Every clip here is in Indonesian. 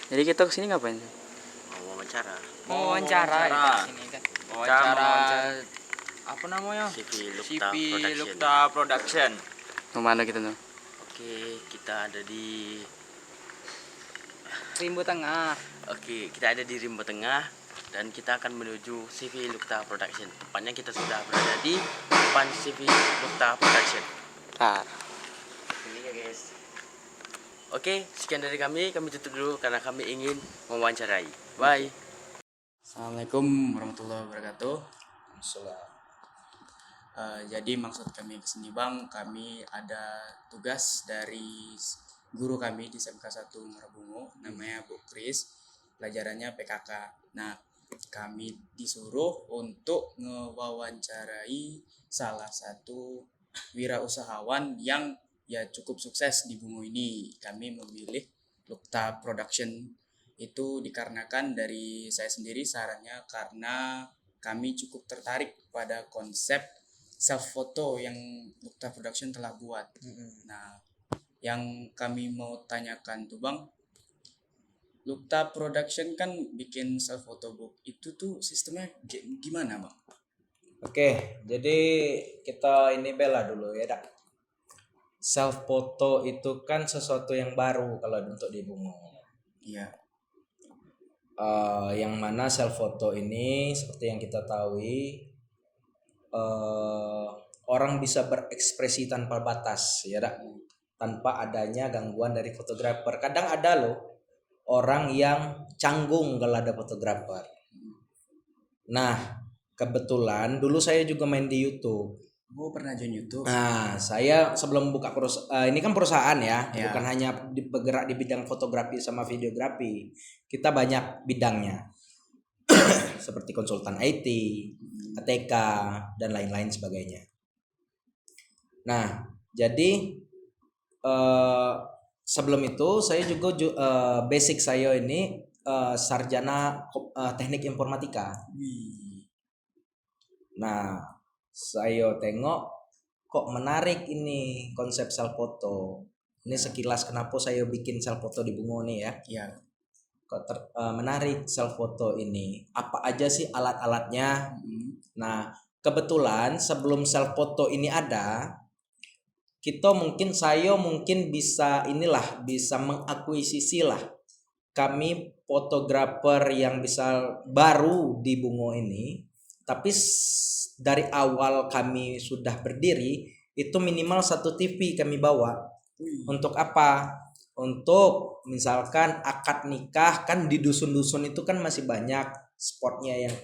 Jadi kita kesini ngapain? Mau wawancara. Mau wawancara ya di sini kan. Wawancara apa namanya? CV CV Lukta Lukta Production. Kemana kita tuh? Oke, kita ada di Rimbo Tengah. kita ada di Rimbo Tengah dan kita akan menuju CV Lukta Production. Tepatnya kita sudah berada di depan CV Lukta Production. Ah, Ini ya guys. Oke, sekian dari kami tutup dulu karena kami ingin mewawancarai. Bye. Assalamualaikum warahmatullahi wabarakatuh. Jadi maksud kami kesini bang, kami ada tugas dari guru kami di SMK 1 Marabungo, namanya Bu Kris, pelajarannya PKK. Nah, kami disuruh untuk ngewawancarai salah satu wirausahawan yang ya cukup sukses di Bungo ini. Kami memilih Lukta Production itu dikarenakan dari saya sendiri sarannya karena kami cukup tertarik pada konsep self photo yang Lukta Production telah buat. Nah, yang kami mau tanyakan tuh bang, Lukta Production kan bikin self photo book itu tuh sistemnya gimana bang? Oke, jadi kita ini bela dulu ya dak. Self photo itu kan sesuatu yang baru kalau untuk di Bungo. Iya. Yang mana self photo ini seperti yang kita tahu, orang bisa berekspresi tanpa batas ya dak, tanpa adanya gangguan dari fotografer. Kadang ada loh orang yang canggung kalau ada fotografer. Nah, kebetulan dulu saya juga main di YouTube. Oh, pernah join YouTube? Nah, saya sebelum buka ini kan perusahaan ya, Ya. bukan hanya bergerak di bidang fotografi sama videografi. Kita banyak bidangnya. Seperti konsultan IT, ATK, dan lain-lain sebagainya. Nah, jadi sebelum itu saya juga basic saya ini sarjana teknik informatika. Nah, saya tengok kok menarik ini konsep self photo. Ini sekilas kenapa saya bikin self photo di Bungo nih ya. Iya. Kok menarik self photo ini. Apa aja sih alat-alatnya? Nah, kebetulan sebelum self photo ini ada, saya mungkin bisa mengakuisisi lah. Kami fotografer yang bisa baru di Bungo ini, tapi dari awal kami sudah berdiri itu minimal 1 TV kami bawa. Untuk apa? Untuk misalkan akad nikah kan di dusun-dusun itu kan masih banyak spotnya yang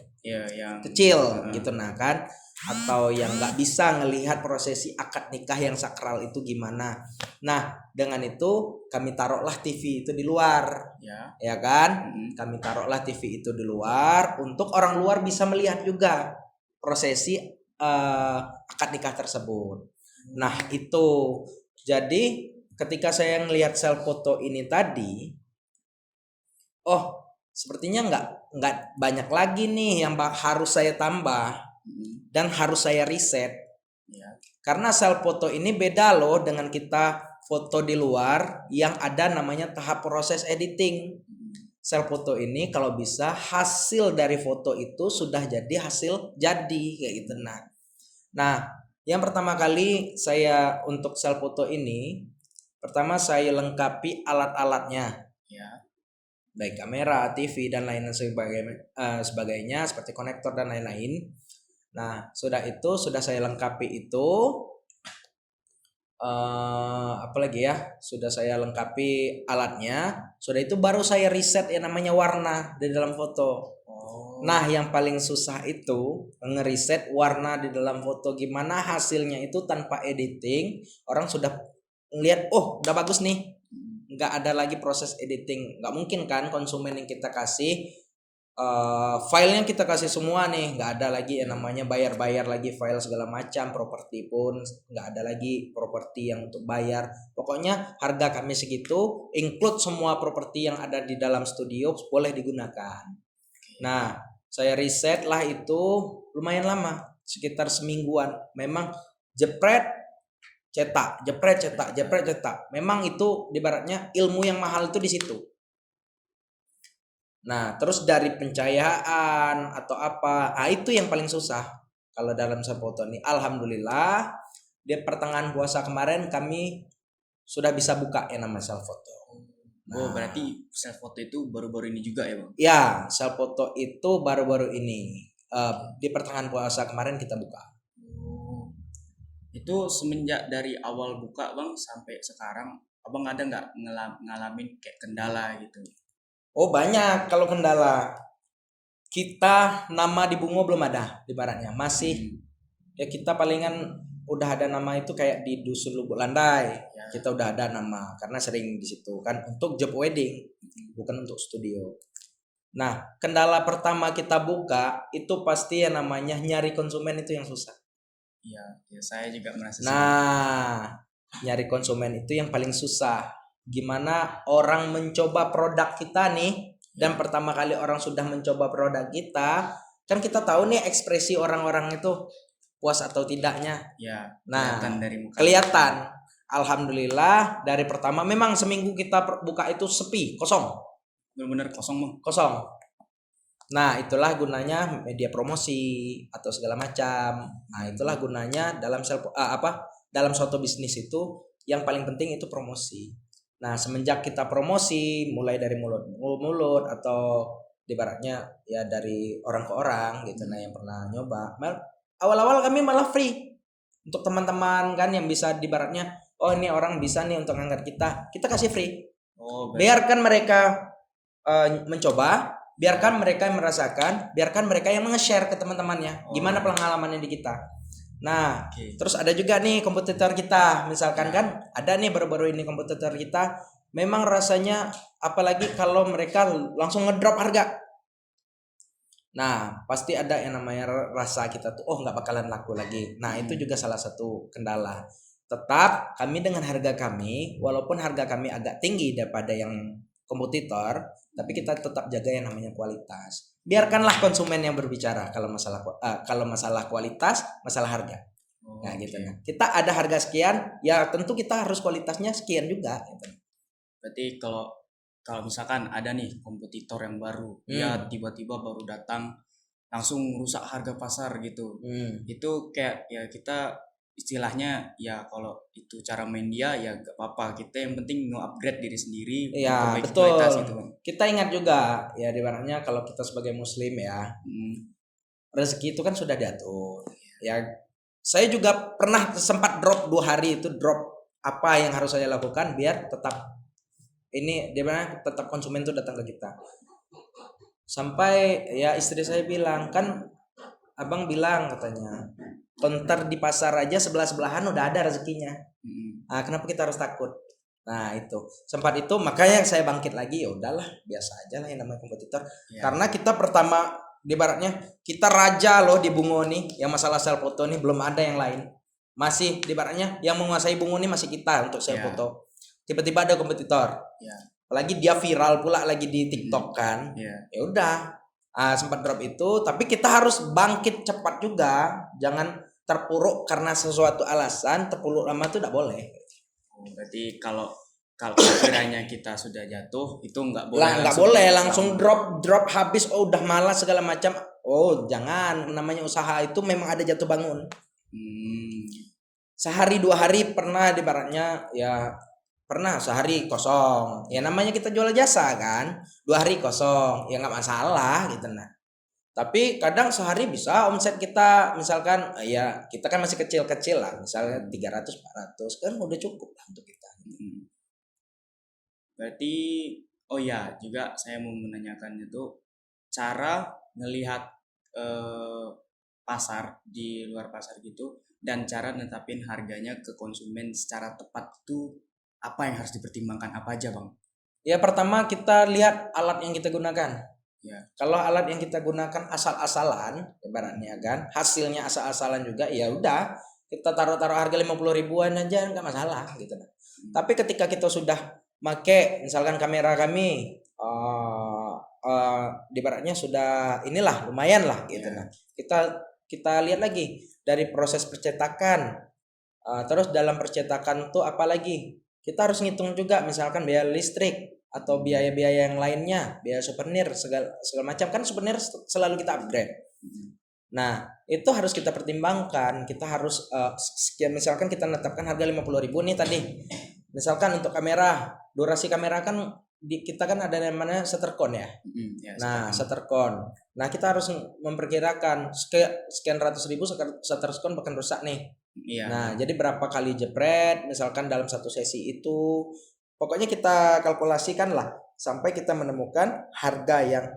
kecil gitu nah kan, atau yang nggak bisa ngelihat prosesi akad nikah yang sakral itu gimana. Nah, dengan itu kami taruhlah TV itu di luar, ya kan? Kami taruhlah TV itu di luar untuk orang luar bisa melihat juga prosesi akad nikah tersebut. Nah, itu jadi ketika saya ngelihat self photo ini tadi, sepertinya nggak banyak lagi nih yang harus saya tambah dan harus saya riset. Karena self photo ini beda loh dengan kita foto di luar yang ada namanya tahap proses editing. Self photo ini kalau bisa hasil dari foto itu sudah jadi hasil jadi kayak gitu. Nah, yang pertama kali saya untuk self photo ini, pertama saya lengkapi alat-alatnya. Baik kamera, TV dan lain sebagainya seperti konektor dan lain-lain. Nah, sudah saya lengkapi itu. Apalagi ya, sudah saya lengkapi alatnya. Sudah itu baru saya riset yang namanya warna di dalam foto. Nah, yang paling susah itu ngeriset warna di dalam foto, gimana hasilnya itu tanpa editing. Orang sudah ngeliat, udah bagus nih, nggak ada lagi proses editing. Nggak mungkin kan konsumen yang kita kasih filenya kita kasih semua nih, nggak ada lagi yang namanya bayar lagi file segala macam. Properti pun nggak ada lagi properti yang untuk bayar. Pokoknya harga kami segitu, include semua properti yang ada di dalam studio boleh digunakan. Nah, saya riset lah itu lumayan lama, sekitar semingguan. Memang jepret cetak. Memang itu ibaratnya ilmu yang mahal itu di situ. Nah, terus dari pencahayaan atau apa, itu yang paling susah kalau dalam self-photo ini. Alhamdulillah di pertengahan puasa kemarin kami sudah bisa buka yang namanya self-photo. Oh, berarti self foto itu baru-baru ini juga ya, Bang? Ya, self-photo itu baru-baru ini. Di pertengahan puasa kemarin kita buka. Oh. Itu semenjak dari awal buka, Bang, sampai sekarang, Abang ada nggak ngalamin kayak kendala gitu? Oh, banyak kalau kendala. Kita nama di Bungo belum ada ibaratnya. Masih ya kita palingan udah ada nama itu kayak di Dusun Lubuk Landai. Ya. Kita udah ada nama karena sering di situ kan untuk job wedding, bukan untuk studio. Nah, kendala pertama kita buka itu pasti yang namanya nyari konsumen itu yang susah. Iya, ya saya juga merasa seperti Nah, nyari konsumen itu yang paling susah. Gimana orang mencoba produk kita nih, dan pertama kali orang sudah mencoba produk kita, kan kita tahu nih ekspresi orang-orang itu puas atau tidaknya. ya, Nah, kelihatan dari muka. kelihatan. Alhamdulillah dari pertama memang seminggu kita buka itu sepi, kosong. Benar-benar kosong, Bang. Kosong. Nah, itulah gunanya media promosi atau segala macam. Nah, itulah gunanya dalam dalam suatu bisnis itu yang paling penting itu promosi. Nah, semenjak kita promosi mulai dari mulut mulut atau ibaratnya ya dari orang ke orang gitu, nah yang pernah nyoba. Awal-awal kami malah free untuk teman-teman kan yang bisa ibaratnya, oh ini orang bisa nih untuk ngangkat kita kasih free. Oh, Biarkan mereka mencoba, biarkan mereka yang merasakan, biarkan mereka yang nge-share ke teman-temannya gimana pengalamannya di kita. Nah, terus ada juga nih kompetitor kita, misalkan kan ada nih baru-baru ini kompetitor kita, memang rasanya apalagi kalau mereka langsung ngedrop harga. Nah, pasti ada yang namanya rasa kita tuh, oh nggak bakalan laku lagi. Nah, itu juga salah satu kendala. Tetap kami dengan harga kami, walaupun harga kami agak tinggi daripada yang kompetitor, tapi kita tetap jaga yang namanya kualitas. Biarkanlah konsumen yang berbicara kalau masalah kualitas, masalah harga. Nah, gitu nah. Kita ada harga sekian, ya tentu kita harus kualitasnya sekian juga gitu. Berarti kalau misalkan ada nih kompetitor yang baru, dia tiba-tiba baru datang langsung rusak harga pasar gitu. Itu kayak ya kita istilahnya ya kalau itu cara main dia ya gak apa-apa, kita yang penting nge-upgrade diri sendiri, ya betul gitu, Bang. Kita ingat juga ya ibaratnya kalau kita sebagai muslim ya, rezeki itu kan sudah diatur ya. Saya juga pernah sempat drop 2 hari itu, drop apa yang harus saya lakukan biar tetap ini dimana tetap konsumen itu datang ke kita. Sampai ya istri saya bilang, kan abang bilang katanya konter di pasar aja sebelah-sebelahan udah ada rezekinya. Nah, kenapa kita harus takut? Nah, itu sempat itu makanya saya bangkit lagi, ya udahlah biasa aja lah yang namanya kompetitor. Karena kita pertama di baratnya kita raja loh di Bungo nih, yang masalah self foto nih belum ada yang lain. Masih di baratnya yang menguasai Bungo nih masih kita untuk self foto. Tiba-tiba ada kompetitor. Apalagi dia viral pula lagi di TikTok kan. Ya udah. Sempat drop itu, tapi kita harus bangkit cepat juga, jangan terpuruk karena sesuatu alasan. Terpuruk lama itu tidak boleh. Berarti kalau kiranya kita sudah jatuh itu nggak boleh. Nggak boleh langsung drop habis, oh udah malas segala macam. Oh jangan, namanya usaha itu memang ada jatuh bangun. Sehari 2 hari pernah di baratnya ya. Pernah sehari kosong, ya namanya kita jual jasa kan, 2 hari kosong, ya nggak masalah gitu nah. Tapi kadang sehari bisa omset kita misalkan, ya kita kan masih kecil-kecil lah, misalnya 300-400 kan udah cukup lah untuk kita. Berarti, oh ya juga saya mau menanyakan itu cara melihat pasar di luar pasar gitu, dan cara netapin harganya ke konsumen secara tepat itu apa yang harus dipertimbangkan, apa aja Bang? Ya pertama kita lihat alat yang kita gunakan. Ya. Kalau alat yang kita gunakan asal-asalan, ibaratnya kan, hasilnya asal-asalan juga, ya udah kita taruh harga 50 ribuan aja nggak masalah gitu. Tapi ketika kita sudah make, misalkan kamera kami, ibaratnya sudah inilah lumayan lah gitu. Nah, kita lihat lagi dari proses percetakan, terus dalam percetakan tuh apa lagi? Kita harus ngitung juga misalkan biaya listrik, atau biaya-biaya yang lainnya, biaya souvenir segala macam kan souvenir selalu kita upgrade. Nah, itu harus kita pertimbangkan. Kita harus sekian, misalkan kita menetapkan harga 50.000 nih tadi. Misalkan untuk kamera, durasi kamera kan kita kan ada namanya shuttercon ya. Ya, Nah, shuttercon. Nah, kita harus memperkirakan sekian ratus ribu shuttercon bahkan rusak nih. Iya. Nah, jadi berapa kali jepret misalkan dalam satu sesi itu. Pokoknya kita kalkulasikan lah sampai kita menemukan harga yang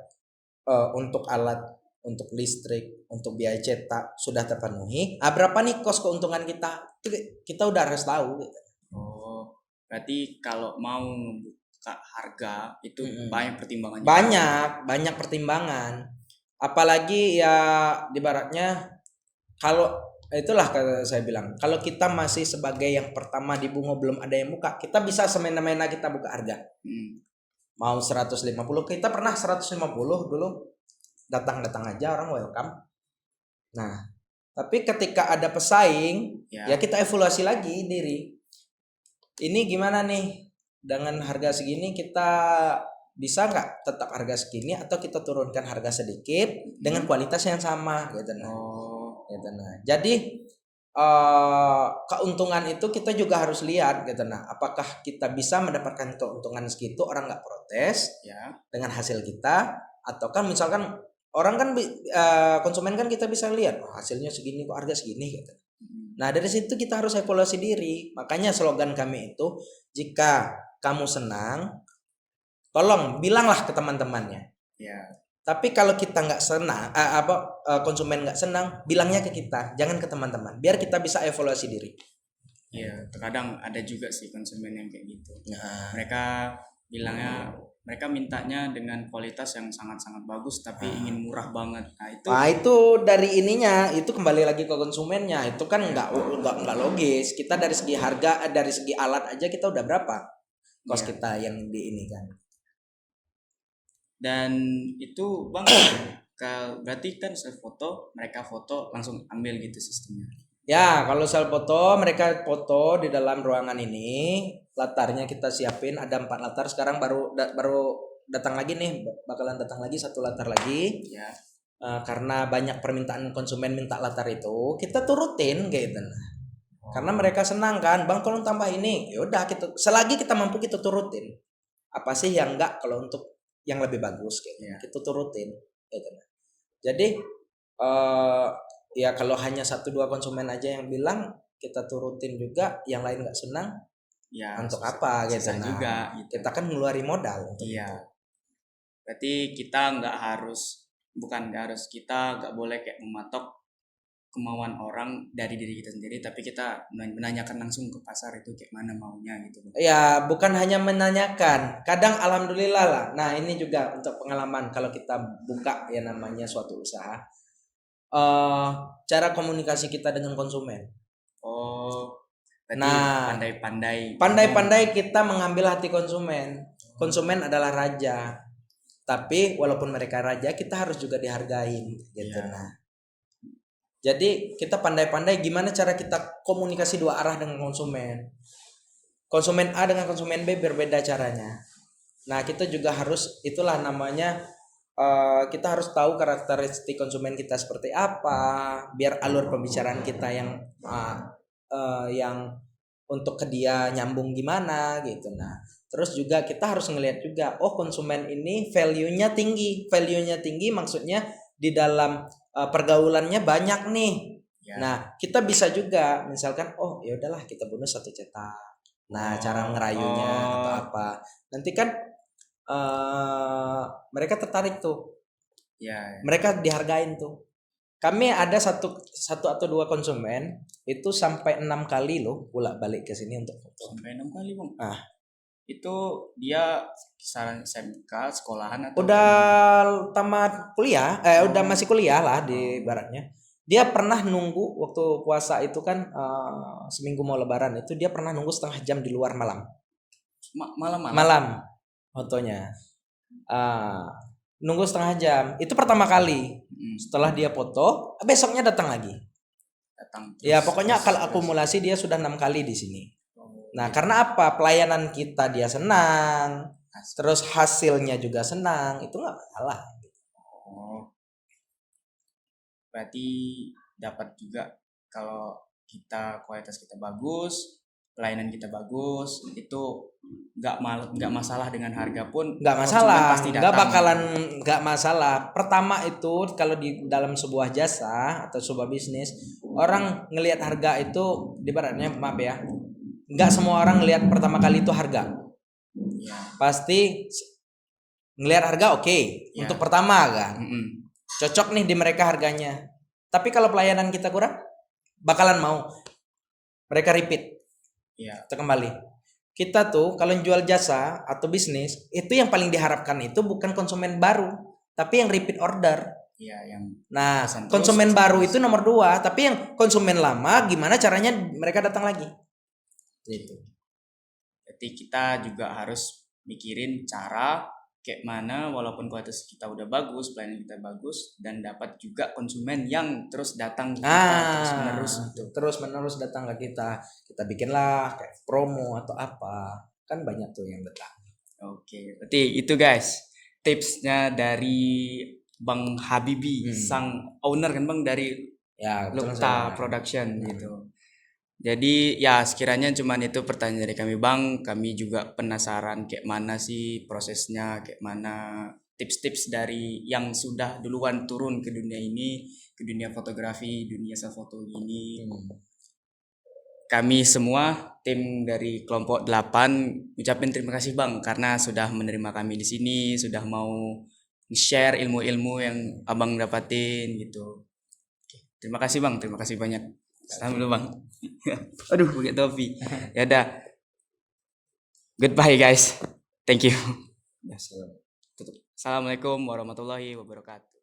untuk alat, untuk listrik, untuk biaya cetak sudah terpenuhi. Berapa nih kos keuntungan kita? Itu kita udah harus tahu. Oh, berarti kalau mau ngebuka harga itu banyak pertimbangannya. Banyak pertimbangan. Apalagi ya di baratnya kalau itulah kata saya bilang, kalau kita masih sebagai yang pertama di Bungo belum ada yang buka, kita bisa semena-mena kita buka harga. Mau 150, kita pernah 150 dulu. Datang aja orang welcome. Nah, tapi ketika ada pesaing, ya kita evaluasi lagi diri. Ini gimana nih? Dengan harga segini kita bisa nggak tetap harga segini atau kita turunkan harga sedikit dengan kualitas yang sama gitu nah. Gitu nah. Jadi keuntungan itu kita juga harus lihat gitu nah. Apakah kita bisa mendapatkan keuntungan segitu, orang nggak protes dengan hasil kita, atau kan misalkan orang kan konsumen kan kita bisa lihat hasilnya segini kok harga segini gitu. Nah, dari situ kita harus evaluasi diri. Makanya slogan kami itu, jika kamu senang, tolong bilanglah ke teman-temannya. Tapi kalau kita nggak senang, konsumen nggak senang, bilangnya ke kita, jangan ke teman-teman. Biar kita bisa evaluasi diri. Iya, terkadang ada juga sih konsumen yang kayak gitu. Mereka bilangnya, mereka mintanya dengan kualitas yang sangat-sangat bagus, tapi ingin murah banget. Nah itu dari ininya, itu kembali lagi ke konsumennya. Itu kan nggak logis. Kita dari segi harga, dari segi alat aja kita udah berapa kos kita yang di ini kan. Dan itu Bang, berarti kan self foto, mereka foto langsung ambil gitu sistemnya. Ya, kalau self foto, mereka foto di dalam ruangan ini. Latarnya kita siapin, ada 4 latar. Sekarang baru datang lagi nih, bakalan datang lagi 1 latar lagi. Karena banyak permintaan konsumen minta latar itu, kita turutin gitu. Karena mereka senang kan, Bang tolong tambah ini. Ya udah, kita selagi kita mampu kita turutin. Apa sih yang enggak kalau untuk yang lebih bagus gitu. Kita turutin gitu. Jadi ya kalau hanya 1-2 konsumen aja yang bilang, kita turutin juga, yang lain nggak senang, untuk apa gitu. Juga gitu. Kita kan ngeluarin modal untuk itu. Berarti kita kita nggak boleh kayak mematok kemauan orang dari diri kita sendiri, tapi kita menanyakan langsung ke pasar itu kayak mana maunya gitu. Ya, bukan hanya menanyakan, kadang alhamdulillah lah. Nah, ini juga untuk pengalaman kalau kita buka ya namanya suatu usaha, cara komunikasi kita dengan konsumen. Berarti pandai-pandai kita mengambil hati konsumen. Konsumen adalah raja, tapi walaupun mereka raja, kita harus juga dihargain gitu. Nah, jadi kita pandai-pandai gimana cara kita komunikasi 2 arah dengan konsumen. Konsumen A dengan konsumen B berbeda caranya. Nah, kita juga harus, itulah namanya, kita harus tahu karakteristik konsumen kita seperti apa, biar alur pembicaraan kita yang untuk ke dia nyambung gimana gitu. Nah, terus juga kita harus ngelihat juga, konsumen ini value-nya tinggi maksudnya di dalam pergaulannya banyak nih. Nah, kita bisa juga misalkan ya udahlah kita bonus 1 cetak. Nah, cara ngerayunya atau apa. Nanti kan mereka tertarik tuh. Mereka dihargain tuh. Kami ada satu atau 2 konsumen itu sampai 6 kali loh bolak-balik ke sini untuk foto. Sampai 6 kali, Bang. Itu dia kisaran SMK, sekolahan atau udah tamat kuliah, udah masih kuliah lah di baratnya. Dia pernah nunggu waktu puasa itu kan, seminggu mau lebaran itu dia pernah nunggu setengah jam di luar malam fotonya. Nunggu setengah jam itu pertama kali. Setelah dia foto, besoknya datang lagi. Ya pokoknya kalau akumulasi dia sudah 6 kali di sini. Nah, karena apa? Pelayanan kita dia senang. terus hasilnya juga senang, itu nggak masalah. Oh, berarti dapat juga kalau kualitas kita bagus, pelayanan kita bagus, itu nggak masalah dengan harga pun. Nggak konsumen masalah, pasti nggak datang. bakalan nggak masalah. Pertama itu kalau di dalam sebuah jasa atau sebuah bisnis, orang ngelihat harga itu, ibaratnya maaf ya, nggak semua orang ngelihat pertama kali itu harga. Ya. Pasti ngelihat harga oke, Ya. untuk pertama kan, Mm-mm. cocok nih di mereka harganya. Tapi kalau pelayanan kita kurang, bakalan mau mereka repeat. Ya. Kita kembali. Kita tuh kalau jual jasa atau bisnis, itu yang paling diharapkan itu bukan konsumen baru, tapi yang repeat order. Ya, yang Nah, pesan terus, konsumen pesan baru terus. itu nomor 2, tapi yang konsumen lama gimana caranya mereka datang lagi? Gitu. Berarti kita juga harus mikirin cara kayak mana walaupun kualitas kita udah bagus, pelayanan kita bagus, dan dapat juga konsumen yang terus datang ke kita terus menerus gitu. Terus menerus datang ke kita. Kita bikinlah kayak promo atau apa. Kan banyak tuh yang datang. Oke, berarti itu guys tipsnya dari Bang Habibi, sang owner kan Bang dari Ya, kebetulan Lukta saya- Production gitu. Jadi ya sekiranya cuman itu pertanyaan dari kami Bang. Kami juga penasaran kayak mana sih prosesnya, kayak mana tips-tips dari yang sudah duluan turun ke dunia ini, ke dunia fotografi, dunia self-foto ini. Kami semua tim dari kelompok 8 ucapin terima kasih Bang karena sudah menerima kami di sini, sudah mau share ilmu-ilmu yang Abang dapatin gitu. Oke, terima kasih Bang, terima kasih banyak. Salam dulu Bang. Aduh, pakai topi. Ya udah. Goodbye guys. Thank you. Ya, selamat. Tutup. Assalamualaikum warahmatullahi wabarakatuh.